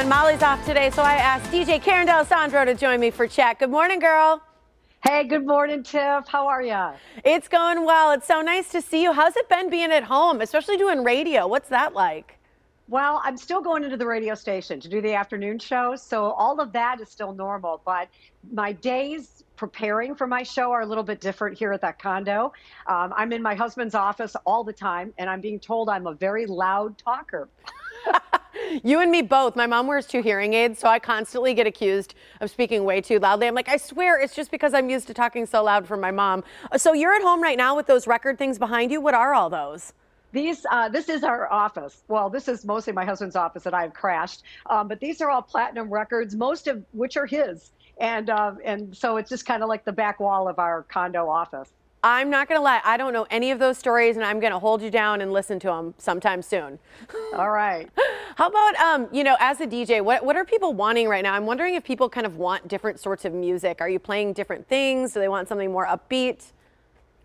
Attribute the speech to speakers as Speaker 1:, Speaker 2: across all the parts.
Speaker 1: doing? Molly's off today, so I asked DJ Karen D'Alessandro to join me for chat. Good morning, girl.
Speaker 2: Hey, good morning, Tiff. How are you?
Speaker 1: It's going well. It's so nice to see you. How's it been being at home, especially doing radio? What's that like?
Speaker 2: Well, I'm still going into the radio station to do the afternoon show, so all of that is still normal. But my days preparing for my show are a little bit different here at that condo. I'm in my husband's office all the time, and I'm being told I'm a very loud talker.
Speaker 1: You and me both. My mom wears 2 hearing aids, so I constantly get accused of speaking way too loudly. I'm like, I swear it's just because I'm used to talking so loud from my mom. So you're at home right now with those record things behind you. What are all those?
Speaker 2: This is our office. Well, this is mostly my husband's office that I've crashed. But these are all platinum records, most of which are his. And so it's just kind of like the back wall of our condo office.
Speaker 1: I'm not going to lie. I don't know any of those stories, and I'm going to hold you down and listen to them sometime soon.
Speaker 2: All right.
Speaker 1: How about, as a DJ, what are people wanting right now? I'm wondering if people kind of want different sorts of music. Are you playing different things? Do they want something more upbeat?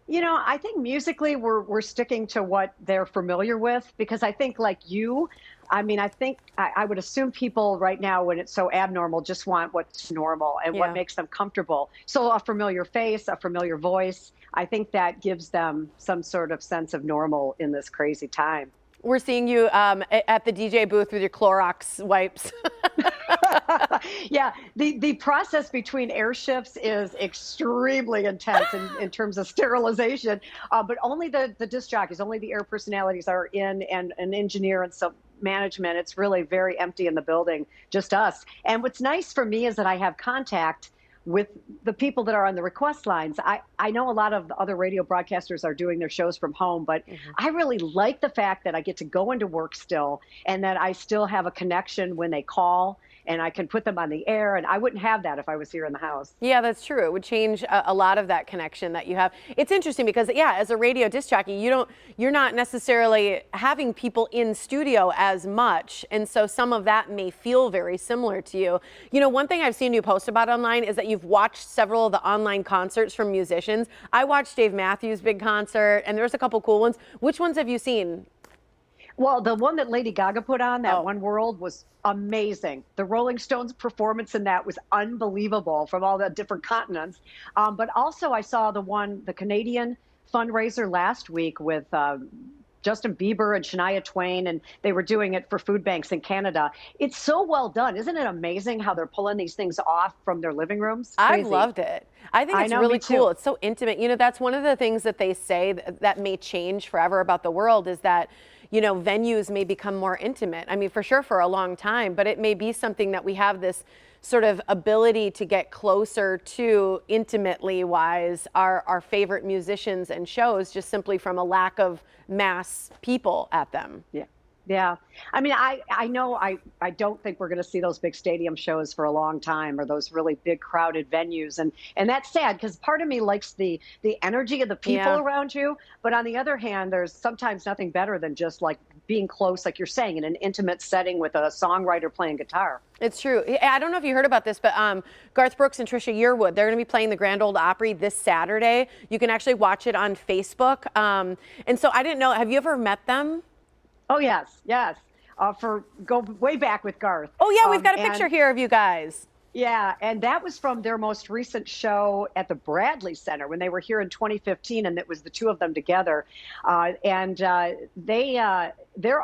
Speaker 2: You know, I think musically we're sticking to what they're familiar with, because I think like you, I think I would assume people right now, when it's so abnormal, just want what's normal and what makes them comfortable. So a familiar face, a familiar voice, I think that gives them some sort of sense of normal in this crazy time.
Speaker 1: We're seeing you at the DJ booth with your Clorox wipes.
Speaker 2: Yeah, the process between air shifts is extremely intense in terms of sterilization, but only the disc jockeys, only the air personalities are in, and an engineer and some management. It's really very empty in the building, just us. And what's nice for me is that I have contact with the people that are on the request lines. I know a lot of other radio broadcasters are doing their shows from home, but I really like the fact that I get to go into work still, and that I still have a connection when they call, and I can put them on the air, and I wouldn't have that if I was here in the house.
Speaker 1: Yeah, that's true. It would change a lot of that connection that you have. It's interesting because, as a radio disc jockey, you're not necessarily having people in studio as much, and so some of that may feel very similar to you. You know, one thing I've seen you post about online is that you've watched several of the online concerts from musicians. I watched Dave Matthews' big concert, and there's a couple cool ones. Which ones have you seen?
Speaker 2: Well, the one that Lady Gaga put on, that One World, was amazing. The Rolling Stones performance in that was unbelievable from all the different continents. But also I saw the Canadian fundraiser last week with Justin Bieber and Shania Twain, and they were doing it for food banks in Canada. It's so well done. Isn't it amazing how they're pulling these things off from their living rooms? Crazy.
Speaker 1: I've loved it. I think it's really cool. It's so intimate. You know, that's one of the things that they say that may change forever about the world, is that venues may become more intimate. I mean, for sure for a long time, but it may be something that we have this sort of ability to get closer to, intimately wise, our favorite musicians and shows, just simply from a lack of mass people at them.
Speaker 2: Yeah. Yeah. I mean, I know I don't think we're going to see those big stadium shows for a long time, or those really big crowded venues. And that's sad, because part of me likes the energy of the people around you. But on the other hand, there's sometimes nothing better than just like being close, like you're saying, in an intimate setting with a songwriter playing guitar.
Speaker 1: It's true. I don't know if you heard about this, but Garth Brooks and Trisha Yearwood, they're going to be playing the Grand Ole Opry this Saturday. You can actually watch it on Facebook. And so I didn't know, have you ever met them?
Speaker 2: Oh, yes. Go way back with Garth.
Speaker 1: Oh, yeah, we've got a picture here of you guys.
Speaker 2: Yeah, and that was from their most recent show at the Bradley Center when they were here in 2015, and it was the two of them together. They're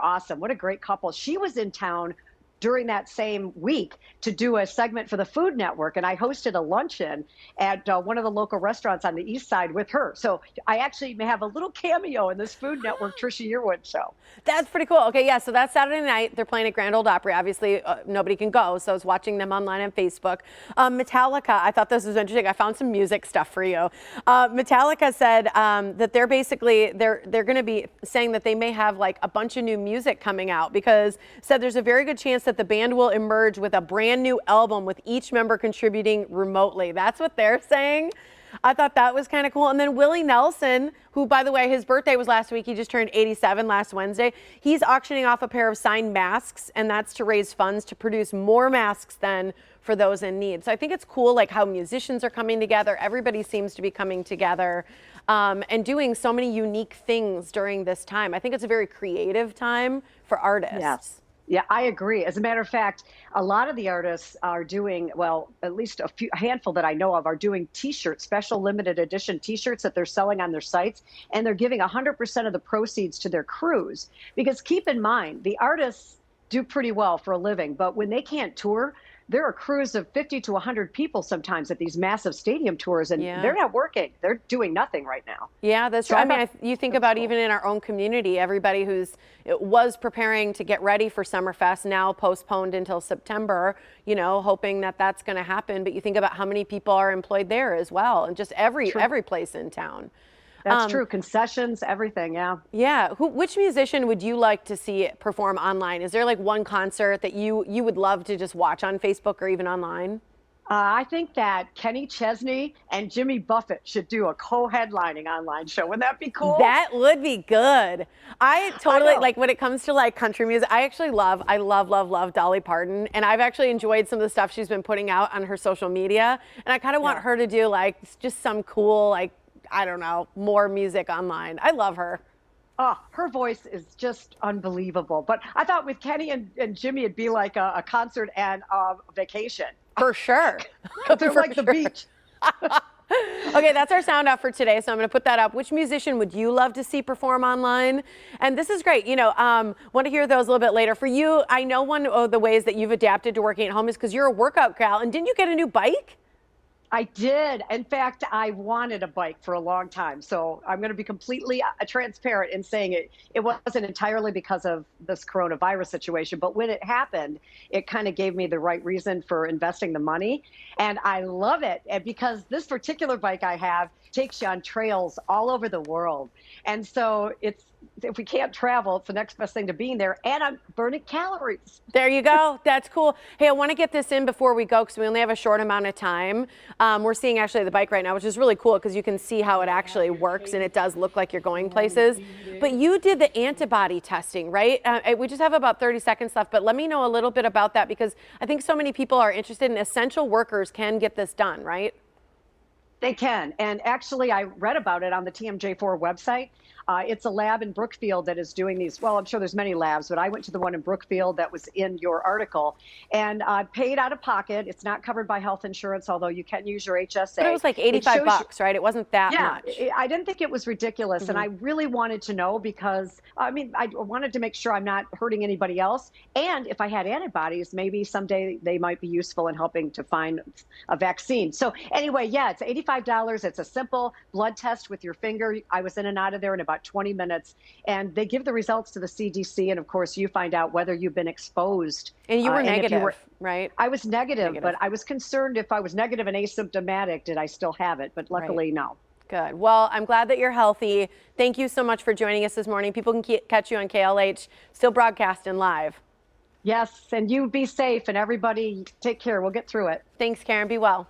Speaker 2: awesome. What a great couple. She was in town during that same week to do a segment for the Food Network, and I hosted a luncheon at one of the local restaurants on the east side with her. So I actually may have a little cameo in this Food Network Trisha Yearwood show.
Speaker 1: That's pretty cool. Okay, yeah, so that's Saturday night. They're playing at Grand Ole Opry. Obviously, nobody can go, so I was watching them online on Facebook. Metallica, I thought this was interesting. I found some music stuff for you. Metallica said that they're going to be saying that they may have like a bunch of new music coming out, because said there's a very good chance that the band will emerge with a brand new album with each member contributing remotely. That's what they're saying. I thought that was kind of cool. And then Willie Nelson, who, by the way, his birthday was last week. He just turned 87 last Wednesday. He's auctioning off a pair of signed masks, and that's to raise funds to produce more masks then for those in need. So I think it's cool, like how musicians are coming together. Everybody seems to be coming together and doing so many unique things during this time. I think it's a very creative time for artists.
Speaker 2: Yes. Yeah, I agree. As a matter of fact, a lot of the artists are doing, well, at least a handful that I know of are doing T-shirts, special limited edition T-shirts that they're selling on their sites, and they're giving 100% of the proceeds to their crews. Because keep in mind, the artists do pretty well for a living, but when they can't tour, there are crews of 50 to 100 people sometimes at these massive stadium tours, and
Speaker 1: Yeah.
Speaker 2: they're not working. They're doing nothing right now.
Speaker 1: Yeah, that's
Speaker 2: So
Speaker 1: true. I
Speaker 2: I
Speaker 1: mean,
Speaker 2: thought
Speaker 1: you think
Speaker 2: that's
Speaker 1: about
Speaker 2: cool.
Speaker 1: even in our own community, everybody who's was preparing to get ready for Summerfest now postponed until September, hoping that that's going to happen. But you think about how many people are employed there as well, and just
Speaker 2: True.
Speaker 1: every place in town.
Speaker 2: That's
Speaker 1: Um,
Speaker 2: true. Concessions, everything. Yeah.
Speaker 1: yeah, which musician would you like to see perform online? Is there like one concert that you would love to just watch on Facebook or even online?
Speaker 2: I think that Kenny Chesney and Jimmy Buffett should do a co-headlining online show. Wouldn't that be cool?
Speaker 1: That would be good. I
Speaker 2: I
Speaker 1: totally
Speaker 2: know.
Speaker 1: like when it comes to like country music. I love Dolly Parton, and I've actually enjoyed some of the stuff she's been putting out on her social media. And I kind of want
Speaker 2: Yeah.
Speaker 1: her to do like just some cool, like, I don't know, more music online. I love her.
Speaker 2: Oh, her voice is just unbelievable. But I thought with Kenny and Jimmy, it'd be like a concert and a vacation
Speaker 1: For sure.
Speaker 2: because they're
Speaker 1: For
Speaker 2: like the
Speaker 1: sure.
Speaker 2: beach.
Speaker 1: Okay, that's our sound off for today, so I'm going to put that up. Which musician would you love to see perform online? And this is great. Want to hear those a little bit later. For you, I know one of the ways that you've adapted to working at home is because you're a workout gal. And didn't you get a new bike?
Speaker 2: I did. In fact, I wanted a bike for a long time. So I'm going to be completely transparent in saying it wasn't entirely because of this coronavirus situation, but when it happened, it kind of gave me the right reason for investing the money. And I love it because this particular bike I have takes you on trails all over the world. And so if we can't travel, it's the next best thing to being there. And I'm burning calories.
Speaker 1: There you go. That's cool. Hey, I want to get this in before we go because we only have a short amount of time. We're seeing actually the bike right now, which is really cool because you can see how it actually works and it does look like you're going places. But you did the antibody testing, right? We just have about 30 seconds left, but let me know a little bit about that because I think so many people are interested in essential workers can get this done, right?
Speaker 2: They can. And actually, I read about it on the TMJ4 website. It's a lab in Brookfield that is doing these. Well, I'm sure there's many labs, but I went to the one in Brookfield that was in your article and paid out of pocket. It's not covered by health insurance, although you can use your HSA.
Speaker 1: But it was like 85 bucks, right? It wasn't that
Speaker 2: Yeah,
Speaker 1: much.
Speaker 2: I didn't think it was ridiculous. And I really wanted to know because, I mean, I wanted to make sure I'm not hurting anybody else. And if I had antibodies, maybe someday they might be useful in helping to find a vaccine. So anyway, yeah, it's $85. It's a simple blood test with your finger. I was in and out of there in about 20 minutes. And they give the results to the CDC. And of course, you find out whether you've been exposed.
Speaker 1: And you were
Speaker 2: and if
Speaker 1: negative, right?
Speaker 2: I was negative,
Speaker 1: Negative.
Speaker 2: but I was concerned if I was negative and asymptomatic, did I still have it? But luckily, no.
Speaker 1: Good. Well, I'm glad that you're healthy. Thank you so much for joining us this morning. People can catch you on KLH, still broadcasting live.
Speaker 2: Yes, and you be safe and everybody take care. We'll get through it.
Speaker 1: Thanks, Karen. Be well.